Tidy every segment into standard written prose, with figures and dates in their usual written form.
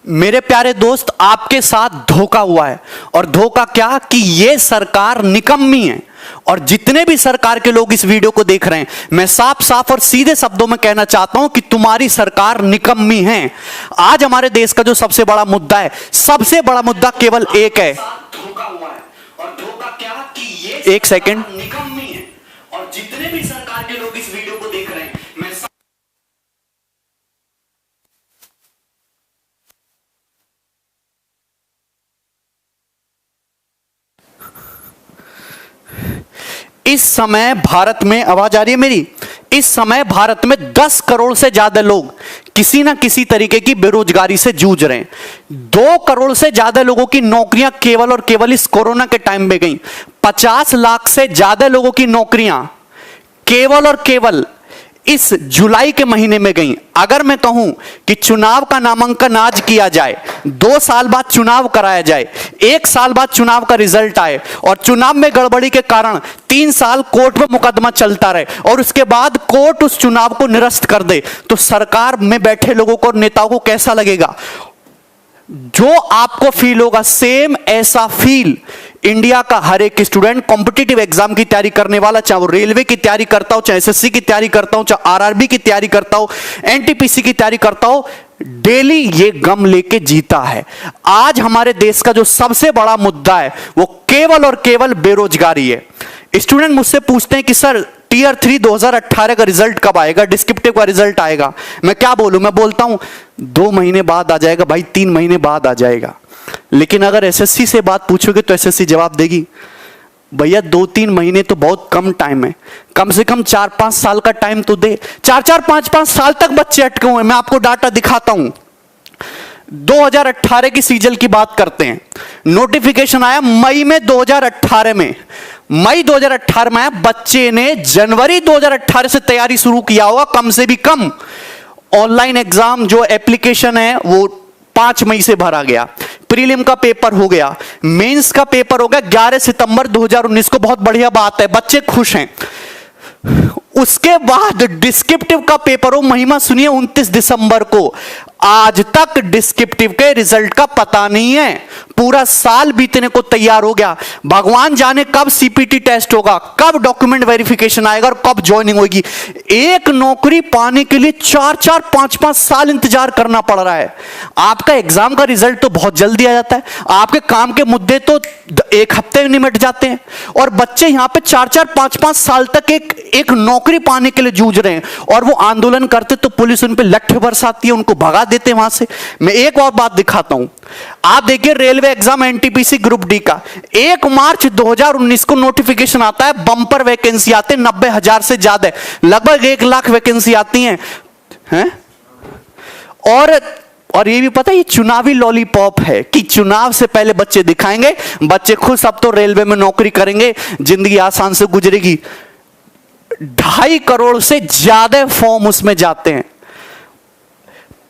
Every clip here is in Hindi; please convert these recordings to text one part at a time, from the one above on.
मेरे प्यारे दोस्त, आपके साथ धोखा हुआ है। और धोखा क्या कि ये सरकार निकम्मी है। और जितने भी सरकार के लोग इस वीडियो को देख रहे हैं, मैं साफ साफ और सीधे शब्दों में कहना चाहता हूं कि तुम्हारी सरकार निकम्मी है। आज हमारे देश का जो सबसे बड़ा मुद्दा है, सबसे बड़ा मुद्दा केवल एक है, धोखा हुआ है। और धोखा क्या कि ये एक सेकंड निकम्मी है। और जितने भी सरकार के लोग इस वीडियो को देख रहे हैं, मैं इस समय भारत में, आवाज आ रही है मेरी? इस समय भारत में 10 करोड़ से ज्यादा लोग किसी ना किसी तरीके की बेरोजगारी से जूझ रहे हैं। 2 करोड़ से ज्यादा लोगों की नौकरियां केवल और केवल इस कोरोना के टाइम में गई। 50 लाख से ज्यादा लोगों की नौकरियां केवल और केवल इस जुलाई के महीने में गई। अगर मैं कहूं कि चुनाव का नामांकन आज किया जाए, 2 साल बाद चुनाव कराया जाए, 1 साल बाद चुनाव का रिजल्ट आए और चुनाव में गड़बड़ी के कारण 3 साल कोर्ट में मुकदमा चलता रहे और उसके बाद कोर्ट उस चुनाव को निरस्त कर दे, तो सरकार में बैठे लोगों को और नेताओं को कैसा लगेगा? जो आपको फील होगा, सेम ऐसा फील इंडिया का हर एक स्टूडेंट कॉम्पिटिटिव एग्जाम की तैयारी करने वाला, चाहे वो रेलवे की तैयारी करता हो, चाहे एसएससी की तैयारी करता हो, चाहे आरआरबी की तैयारी करता हो, एनटीपीसी की तैयारी करता हो, डेली ये गम लेके जीता है। आज हमारे देश का जो सबसे बड़ा मुद्दा है वो केवल और केवल बेरोजगारी है। स्टूडेंट मुझसे पूछते हैं कि सर टीयर 3 2018 का रिजल्ट कब आएगा, डिस्क्रिप्टिव का रिजल्ट आएगा? मैं क्या बोलूं? मैं बोलता हूं 2 महीने बाद आ जाएगा भाई, 3 महीने बाद आ जाएगा। लेकिन अगर एसएससी से बात पूछोगे तो एसएससी जवाब देगी भैया 2-3 महीने तो बहुत कम टाइम है, कम से कम 4-5 साल का टाइम तो दे। 4-4 5-5 साल तक बच्चे अटके हुए। मैं आपको डाटा दिखाता हूं। 2018 की सीजल की बात करते हैं। नोटिफिकेशन आया मई में 2018 में, मई 2018 में आया। बच्चे ने जनवरी 2018 से तैयारी शुरू किया होगा कम से भी कम। ऑनलाइन एग्जाम जो एप्लीकेशन है वो 5 मई से भरा गया। प्रीलिम का पेपर हो गया, मेंस का पेपर हो गया 11 सितंबर 2019 को। बहुत बढ़िया बात है, बच्चे खुश हैं। उसके बाद डिस्क्रिप्टिव का पेपर हो, महिमा सुनिए, 29 दिसंबर को। आज तक डिस्क्रिप्टिव के रिजल्ट का पता नहीं है। पूरा साल बीतने को तैयार हो गया। भगवान जाने कब सीपीटी टेस्ट होगा, कब डॉक्यूमेंट वेरिफिकेशन आएगा और कब ज्वाइनिंग होगी। एक नौकरी पाने के लिए 4-4 5-5 साल इंतजार करना पड़ रहा है। आपका एग्जाम का रिजल्ट तो बहुत जल्दी आ जाता है, आपके काम के मुद्दे तो 1 हफ्ते में निमट जाते हैं, और बच्चे यहां पे 4-4 5-5 साल तक एक नौकरी पाने के लिए जूझ रहे हैं। और वो आंदोलन करते तो पुलिस उन पे लट्ठे बरसाती है, उनको भगा देते वहां से। मैं एक और बात दिखाता हूं। आप देखिए railway exam NTPC group D का 1 मार्च 2019 को नोटिफिकेशन आता है। बंपर वैकेंसी आते हैं 90,000 से ज्यादा, लगभग 1 लाख वैकेंसी आती हैं। और ये भी पता है ये चुनावी लॉलीपॉप है कि चुनाव से पहले बच्चे दिखाएंगे, बच्चे खुश, अब तो रेलवे में नौकरी करेंगे, जिंदगी आसान से गुजरेगी। 2.5 करोड़ से ज्यादा फॉर्म उसमें जाते हैं।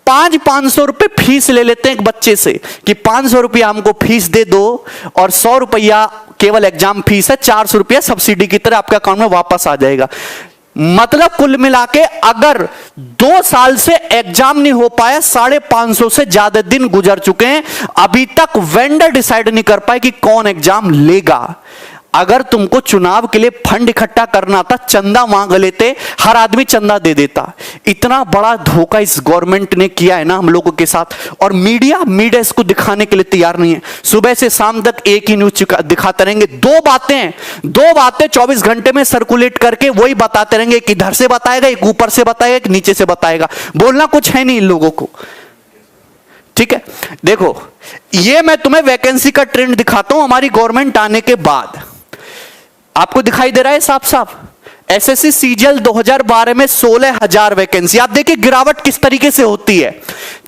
500 रुपए फीस ले लेते हैं एक बच्चे से कि 500 रुपया हमको फीस दे दो और 100 रुपया केवल एग्जाम फीस है, 400 रुपया सब्सिडी की तरह आपके अकाउंट में वापस आ जाएगा। मतलब कुल मिला के अगर 2 साल से एग्जाम नहीं हो पाया, 550 से ज्यादा दिन गुजर चुके हैं, अभी तक वेंडर डिसाइड नहीं कर पाए कि कौन एग्जाम लेगा। अगर तुमको चुनाव के लिए फंड इकट्ठा करना था, चंदा मांग लेते, हर आदमी चंदा दे देता। इतना बड़ा धोखा इस गवर्नमेंट ने किया है ना हम लोगों के साथ। और मीडिया इसको दिखाने के लिए तैयार नहीं है। सुबह से शाम तक एक ही न्यूज दिखाते रहेंगे। 2 बातें 24 घंटे में सर्कुलेट करके वही बताते रहेंगे। एक इधर से बताएगा, एक ऊपर से बताएगा, एक नीचे से बताएगा। बोलना कुछ है नहीं इन लोगों को। ठीक है, देखो ये मैं तुम्हें वैकेंसी का ट्रेंड दिखाता हूं हमारी गवर्नमेंट आने के बाद। आपको दिखाई दे रहा है साफ साफ। एसएससी सीजीएल 2012 में 16,000 वैकेंसी। आप देखिए गिरावट किस तरीके से होती है।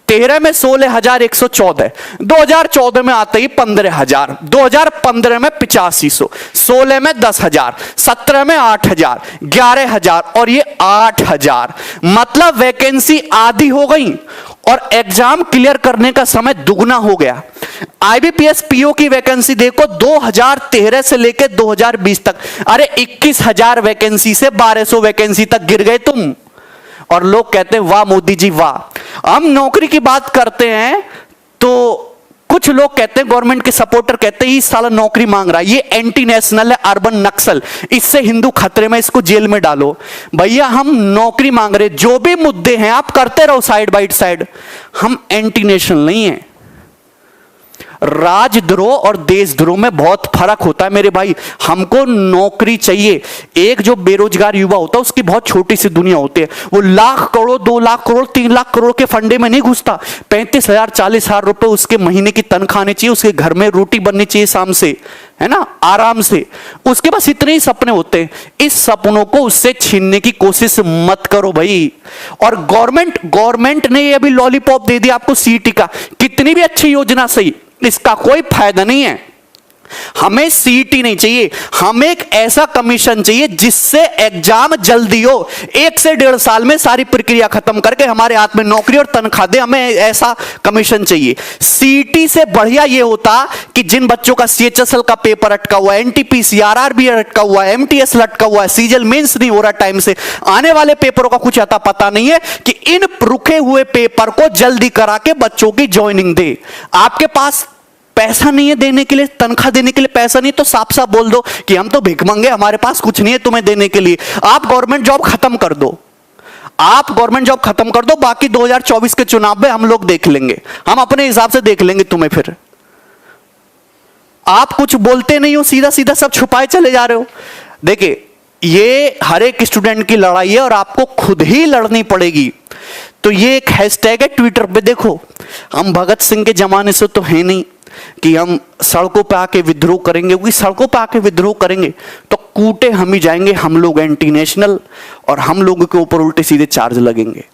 13 में 16,114, 2014 में आते ही 15,000, 2015 में 8500, 16 में 10,000, 17 में 8,000, 11,000 और ये 8,000। मतलब वैकेंसी आधी हो गई और एग्जाम क्लियर करने का समय दुगना हो गया। आईबीपीएस पीओ की वैकेंसी देखो 2013 से लेकर 2020 तक, अरे 21,000 वैकेंसी से 1200 वैकेंसी तक गिर गए तुम। और लोग कहते हैं वाह मोदी जी वाह। हम नौकरी की बात करते हैं तो कुछ लोग कहते हैं, गवर्नमेंट के सपोर्टर कहते हैं, इस साला नौकरी मांग रहा है, ये एंटी नेशनल है, अर्बन नक्सल, इससे हिंदू खतरे में, इसको जेल में डालो। भैया हम नौकरी मांग रहे, जो भी मुद्दे हैं आप करते रहो साइड बाय साइड, हम एंटी नेशनल नहीं है। राजद्रोह और देशद्रोह में बहुत फर्क होता है मेरे भाई। हमको नौकरी चाहिए। एक जो बेरोजगार युवा होता है उसकी बहुत छोटी सी दुनिया होती है, वो लाख करोड़, 2 लाख करोड़, 3 लाख करोड़ के फंडे में नहीं घुसता। 35,000 40,000 रुपए उसके महीने की तनख्वाह आनी चाहिए, उसके घर में रोटी बननी चाहिए शाम से, है ना, आराम से। उसके पास इतने ही सपने होते हैं। इस सपनों को उससे छीनने की कोशिश मत करो भाई। और गवर्नमेंट ने ये अभी लॉलीपॉप दे दिया आपको सीटी का, कितनी भी अच्छी योजना सही, इसका कोई फायदा नहीं है। हमें सीटी नहीं चाहिए, हमें एक ऐसा कमीशन चाहिए जिससे एग्जाम जल्दी हो, 1 से 1.5 साल में सारी प्रक्रिया खत्म करके हमारे हाथ में नौकरी और तनख्वाह दे। हमें ऐसा कमीशन चाहिए। सीटी से बढ़िया यह होता कि जिन बच्चों का सीएचएसएल का पेपर अटका हुआ है, एनटीपीसी आरआरबी अटका हुआ है, एमटीएस लटका हुआ है, सीजीएल मेंस नहीं हो रहा टाइम से, आने वाले पेपरों का कुछ आता पता नहीं है, कि इन रुके हुए पेपर को जल्दी करा के बच्चों की ज्वाइनिंग दे। आपके पास पैसा नहीं है देने के लिए, तनख्वाह देने के लिए पैसा नहीं, तो साफ साफ बोल दो कि हम तो भिखमंगे, हमारे पास कुछ नहीं है तुम्हें देने के लिए। आप गवर्नमेंट जॉब खत्म कर दो, आप गवर्नमेंट जॉब खत्म कर दो, बाकी 2024 के चुनाव में हम लोग देख लेंगे, हम अपने हिसाब से देख लेंगे तुम्हें। फिर आप कुछ बोलते नहीं हो, सीधा सीधा सब छुपाए चले जा रहे हो। देखिए, ये हर एक स्टूडेंट की लड़ाई है और आपको खुद ही लड़नी पड़ेगी। तो ये एक हैशटैग है ट्विटर पे, देखो, हम भगत सिंह के जमाने से तो है नहीं कि हम सड़कों पे आके विद्रोह करेंगे, क्योंकि सड़कों पे आके विद्रोह करेंगे तो कूटे हम ही जाएंगे, हम लोग एंटी नेशनल, और हम लोगों के ऊपर उल्टे सीधे चार्ज लगेंगे।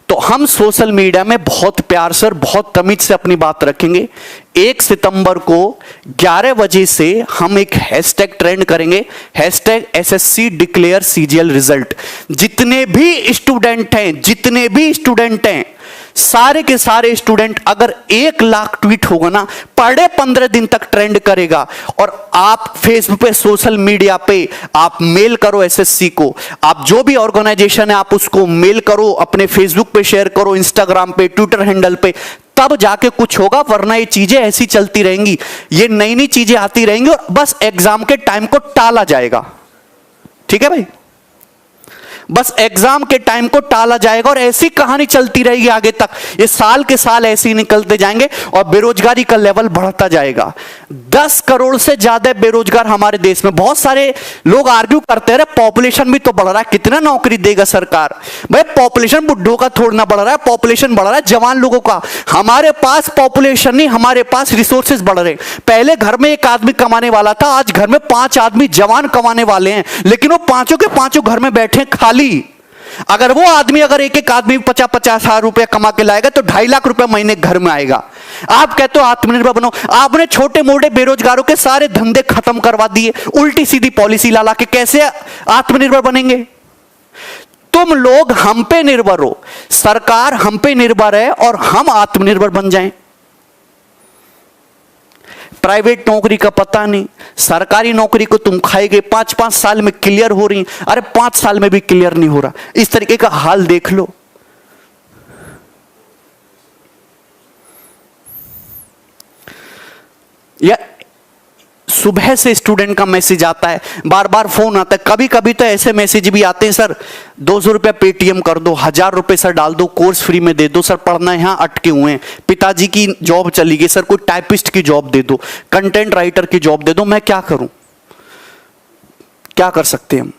तो हम सोशल मीडिया में बहुत प्यार से और बहुत तमीज से अपनी बात रखेंगे। 1 सितंबर को 11 बजे से हम एक हैशटैग ट्रेंड करेंगे, hashtag SSC declare CGL result. जितने भी स्टूडेंट हैं, सारे के सारे स्टूडेंट, अगर 1 लाख ट्वीट होगा ना, पढ़े 15 दिन तक ट्रेंड करेगा। और आप फेसबुक पे, सोशल मीडिया पे आप मेल करो एसएससी को, आप जो भी ऑर्गेनाइजेशन है आप उसको मेल करो, अपने फेसबुक पे शेयर करो, इंस्टाग्राम पे, ट्विटर हैंडल पे, तब जाके कुछ होगा। वरना ये चीजें ऐसी चलती रहेंगी, ये नई नई चीजें आती रहेंगी और बस एग्जाम के टाइम को टाला जाएगा। ठीक है भाई, बस एग्जाम के टाइम को टाला जाएगा और ऐसी कहानी चलती रहेगी आगे तक। ये साल के साल ऐसे ही निकलते जाएंगे और बेरोजगारी का लेवल बढ़ता जाएगा। 10 करोड़ से ज्यादा बेरोजगार हमारे देश में। बहुत सारे लोग आर्ग्यू करते हैं, पॉपुलेशन भी तो बढ़ रहा है, कितना नौकरी देगा सरकार। भाई पॉपुलेशन बुड्ढों का थोड़ा ना बढ़ रहा है, पॉपुलेशन बढ़ रहा है जवान लोगों का। हमारे पास पॉपुलेशन नहीं, हमारे पास रिसोर्सेज बढ़ रहे। पहले घर में 1 आदमी कमाने वाला था, आज घर में 5 आदमी जवान कमाने वाले हैं, लेकिन वो पांचों के पांचों घर में बैठे खाली। अगर वो आदमी, अगर एक आदमी 50-50 हजार रुपया कमा के लाएगा तो 2.5 लाख रुपया महीने घर में आएगा। आप कहते हो आत्मनिर्भर बनो, आपने छोटे मोटे बेरोजगारों के सारे धंधे खत्म करवा दिए, उल्टी सीधी पॉलिसी ला के। कैसे आत्मनिर्भर बनेंगे? तुम लोग हम पे निर्भर हो, सरकार हम पे निर्भर है और हम आत्मनिर्भर बन जाएं। प्राइवेट नौकरी का पता नहीं, सरकारी नौकरी को तुम खाएगे, 5-5 साल में क्लियर हो रही, अरे 5 साल में भी क्लियर नहीं हो रहा। इस तरीके का हाल देख लो। या सुबह से स्टूडेंट का मैसेज आता है, बार बार फोन आता है, कभी कभी तो ऐसे मैसेज भी आते हैं, सर 200 रुपया पेटीएम कर दो, 1000 रुपये सर डाल दो, कोर्स फ्री में दे दो, सर पढ़ना यहाँ अटके हुए हैं, पिताजी की जॉब चली गई, सर कोई टाइपिस्ट की जॉब दे दो, कंटेंट राइटर की जॉब दे दो। मैं क्या करूं, क्या कर सकते हैं हम?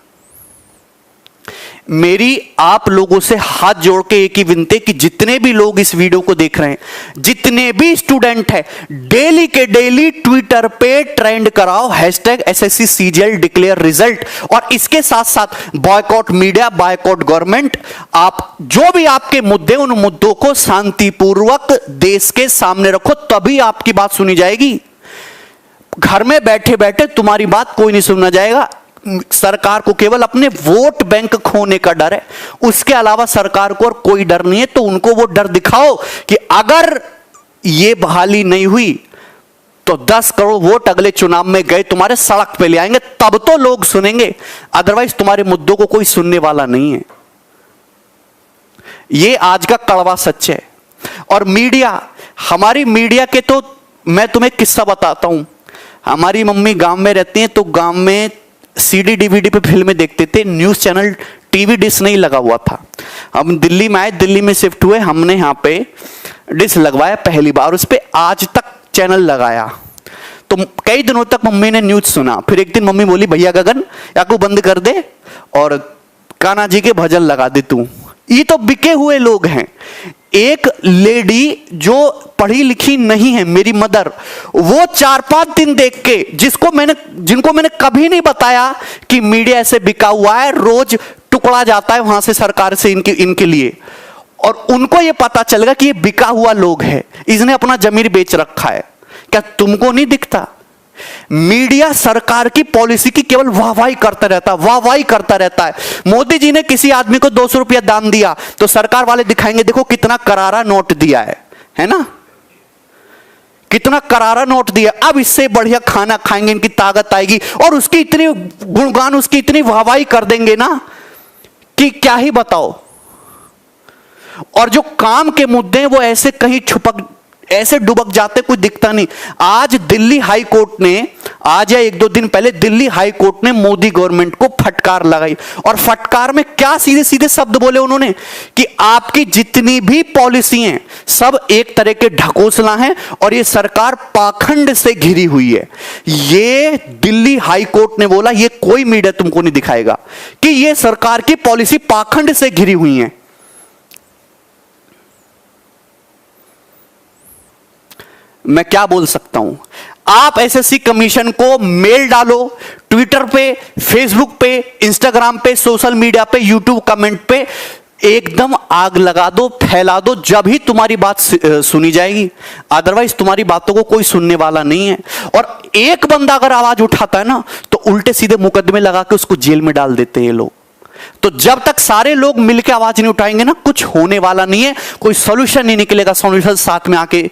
मेरी आप लोगों से हाथ जोड़ के एक ही विनती कि जितने भी लोग इस वीडियो को देख रहे हैं, जितने भी स्टूडेंट हैं, डेली के डेली ट्विटर पे ट्रेंड कराओ hashtag SSC CGL declare result. और इसके साथ साथ बॉयकॉट मीडिया, बॉयकॉट गवर्नमेंट। आप जो भी आपके मुद्दे, उन मुद्दों को शांतिपूर्वक देश के सामने रखो, तभी आपकी बात सुनी जाएगी। घर में बैठे बैठे तुम्हारी बात कोई नहीं सुनना जाएगा। सरकार को केवल अपने वोट बैंक खोने का डर है, उसके अलावा सरकार को और कोई डर नहीं है। तो उनको वो डर दिखाओ कि अगर ये बहाली नहीं हुई तो 10 करोड़ वोट अगले चुनाव में गए तुम्हारे सड़क पे ले आएंगे, तब तो लोग सुनेंगे, अदरवाइज तुम्हारे मुद्दों को कोई सुनने वाला नहीं है। ये आज का कड़वा सच है। और मीडिया, हमारी मीडिया के तो मैं तुम्हें किस्सा बताता हूं। हमारी मम्मी गांव में रहती हैं, तो गांव में सीडी डीवीडी पे फिल्में देखते थे, न्यूज चैनल टीवी डिश नहीं लगा हुआ था। हम दिल्ली में आए, दिल्ली में शिफ्ट हुए, हमने यहाँ पे डिश लगवाया पहली बार, उस पर आज तक चैनल लगाया। तो कई दिनों तक मम्मी ने न्यूज सुना। फिर एक दिन मम्मी बोली, भैया गगन या को बंद कर दे और कान्हा जी के भजन लगा दे तू। ये तो बिके हुए लोग हैं। एक लेडी जो पढ़ी लिखी नहीं है, मेरी मदर, वो 4-5 दिन देख के, जिनको मैंने कभी नहीं बताया कि मीडिया ऐसे बिका हुआ है, रोज टुकड़ा जाता है वहां से सरकार से इनके लिए, और उनको ये पता चलेगा कि ये बिका हुआ लोग है, इसने अपना जमीर बेच रखा है। क्या तुमको नहीं दिखता? मीडिया सरकार की पॉलिसी की केवल वाहवाही करता रहता है, वाहवाही करता रहता है। मोदी जी ने किसी आदमी को 200 रुपया दान दिया तो सरकार वाले दिखाएंगे, देखो कितना करारा नोट दिया है ना, कितना करारा नोट दिया, अब इससे बढ़िया खाना खाएंगे, इनकी ताकत आएगी, और उसकी इतनी गुणगान, उसकी इतनी वाहवाही कर देंगे ना कि क्या ही बताओ। और जो काम के मुद्दे हैं वो ऐसे कहीं ऐसे डुबक जाते, कोई दिखता नहीं। आज दिल्ली हाई कोर्ट ने, आज या 1-2 दिन पहले दिल्ली हाई कोर्ट ने मोदी गवर्नमेंट को फटकार लगाई, और फटकार में क्या सीधे सीधे शब्द बोले उन्होंने कि आपकी जितनी भी पॉलिसी हैं सब एक तरह के ढकोसला हैं और ये सरकार पाखंड से घिरी हुई है। ये दिल्ली हाई कोर्ट ने बोला, ये कोई मीडिया तुमको नहीं दिखाएगा कि ये सरकार की पॉलिसी पाखंड से घिरी हुई है। मैं क्या बोल सकता हूं? आप एसएससी कमीशन को मेल डालो, ट्विटर पे, फेसबुक पे, इंस्टाग्राम पे, सोशल मीडिया पे, यूट्यूब कमेंट पे एकदम आग लगा दो, फैला दो, जब ही तुम्हारी बात सुनी जाएगी, अदरवाइज तुम्हारी बातों को कोई सुनने वाला नहीं है। और एक बंदा अगर आवाज उठाता है ना तो उल्टे सीधे मुकदमे लगा के उसको जेल में डाल देते हैं ये लोग। तो जब तक सारे लोग मिलकर आवाज नहीं उठाएंगे ना, कुछ होने वाला नहीं है, कोई सोल्यूशन नहीं निकलेगा। सोल्यूशन साथ में आके,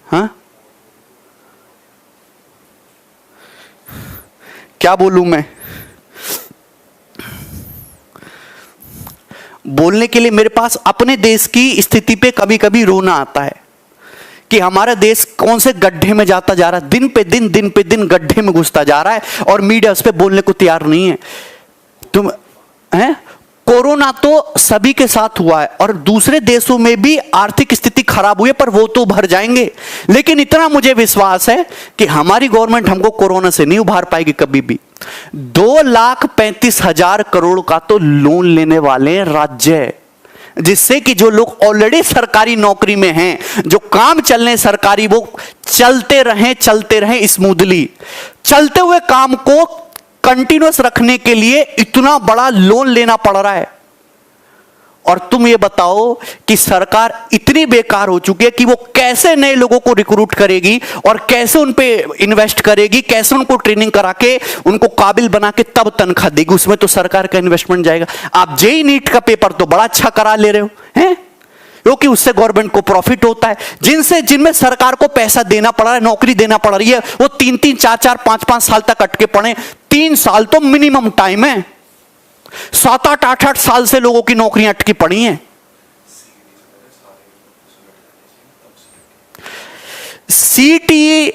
हाँ क्या बोलूं मैं? बोलने के लिए मेरे पास अपने देश की स्थिति पे कभी कभी रोना आता है कि हमारा देश कौन से गड्ढे में जाता जा रहा है, दिन पे दिन गड्ढे में घुसता जा रहा है, और मीडिया उस पर बोलने को तैयार नहीं है। तुम हैं, कोरोना तो सभी के साथ हुआ है और दूसरे देशों में भी आर्थिक स्थिति खराब हुई है, पर वो तो उभर जाएंगे। लेकिन इतना मुझे विश्वास है कि हमारी गवर्नमेंट हमको कोरोना से नहीं उभार पाएगी कभी भी। 2,35,000 करोड़ का तो लोन लेने वाले हैं राज्य, जिससे कि जो लोग ऑलरेडी सरकारी नौकरी में हैं, जो काम चल रहे सरकारी, वो चलते रहें स्मूथली। चलते हुए काम को कंटिन्यूअस रखने के लिए इतना बड़ा लोन लेना पड़ रहा है। और तुम ये बताओ कि सरकार इतनी बेकार हो चुकी है कि वो कैसे नए लोगों को रिक्रूट करेगी और कैसे उन पे इन्वेस्ट करेगी, कैसे उनको ट्रेनिंग करा के उनको काबिल बना के तब तनख्वाह देगी। उसमें तो सरकार का इन्वेस्टमेंट जाएगा। आप जेईई नीट का पेपर तो बड़ा अच्छा करा ले रहे हो हैं, क्योंकि उससे गवर्नमेंट को प्रॉफिट होता है। जिनमें सरकार को पैसा देना पड़ रहा है, नौकरी देना पड़ रही है, वो 3-3, 4-4, 5-5 साल तक अटके पड़े। 3 साल तो मिनिमम टाइम है। 7-8, 8-8 साल से लोगों की नौकरियां अटकी पड़ी हैं। सीटीई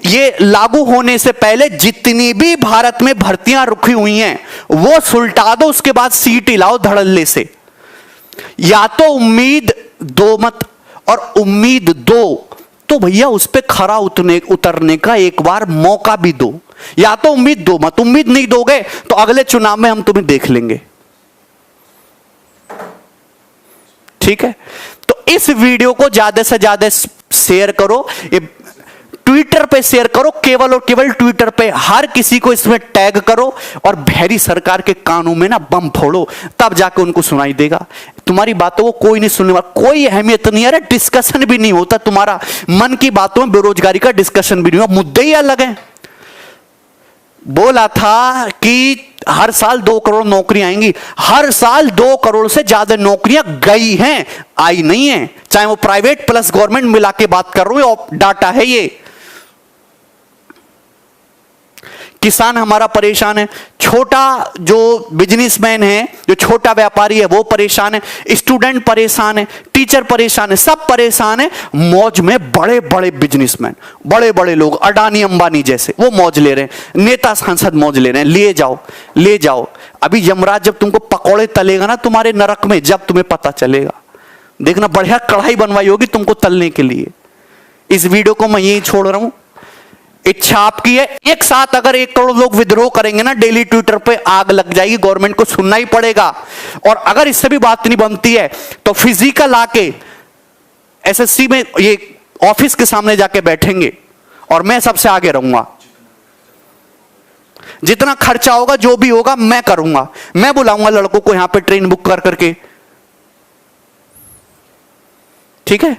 ये लागू होने से पहले जितनी भी भारत में भर्तियां रुकी हुई हैं वो सुलटा दो, उसके बाद सीटी लाओ धड़ल्ले से। या तो उम्मीद दो मत, और उम्मीद दो तो भैया उस पे खरा उतरने का एक बार मौका भी दो। या तो उम्मीद दो मत, उम्मीद नहीं दोगे तो अगले चुनाव में हम तुम्हें देख लेंगे। ठीक है, तो इस वीडियो को ज्यादा से ज्यादा शेयर करो, ट्विटर पे शेयर करो, केवल और केवल ट्विटर पे हर किसी को इसमें टैग करो, और भैरी सरकार के कानों में ना बम फोड़ो, तब जाके उनको सुनाई देगा। तुम्हारी बातों को कोई नहीं सुनने वाला, कोई अहमियत नहीं है, डिस्कशन भी नहीं होता तुम्हारा। मन की बातों में बेरोजगारी का डिस्कशन भी नहीं हुआ, मुद्दे ही अलग हैं। बोला था कि हर साल 2 करोड़ नौकरियां आएंगी, हर साल 2 करोड़ से ज्यादा नौकरियां गई हैं, आई नहीं है। चाहे वो प्राइवेट प्लस गवर्नमेंट मिला के बात कर रहा हूं, डाटा है ये। किसान हमारा परेशान है, छोटा जो बिजनेसमैन है, जो छोटा व्यापारी है वो परेशान है, स्टूडेंट परेशान है, टीचर परेशान है, सब परेशान है। मौज में बड़े बड़े बिजनेसमैन, बड़े बड़े लोग, अडानी अंबानी जैसे, वो मौज ले रहे हैं, नेता सांसद मौज ले रहे हैं। ले जाओ, ले जाओ। अभी यमराज जब तुमको पकौड़े तलेगा ना तुम्हारे नरक में, जब तुम्हें पता चलेगा, देखना बढ़िया कढ़ाई बनवाई होगी तुमको तलने के लिए। इस वीडियो को मैं यही छोड़ रहा हूं। इच्छा आपकी है। एक साथ अगर 1 करोड़ लोग विद्रोह करेंगे ना, डेली ट्विटर पे आग लग जाएगी, गवर्नमेंट को सुनना ही पड़ेगा। और अगर इससे भी बात नहीं बनती है तो फिजिकल आके एसएससी में ये ऑफिस के सामने जाके बैठेंगे और मैं सबसे आगे रहूंगा। जितना खर्चा होगा, जो भी होगा, मैं करूंगा। मैं बुलाऊंगा लड़कों को यहां पे ट्रेन बुक कर करके, ठीक है।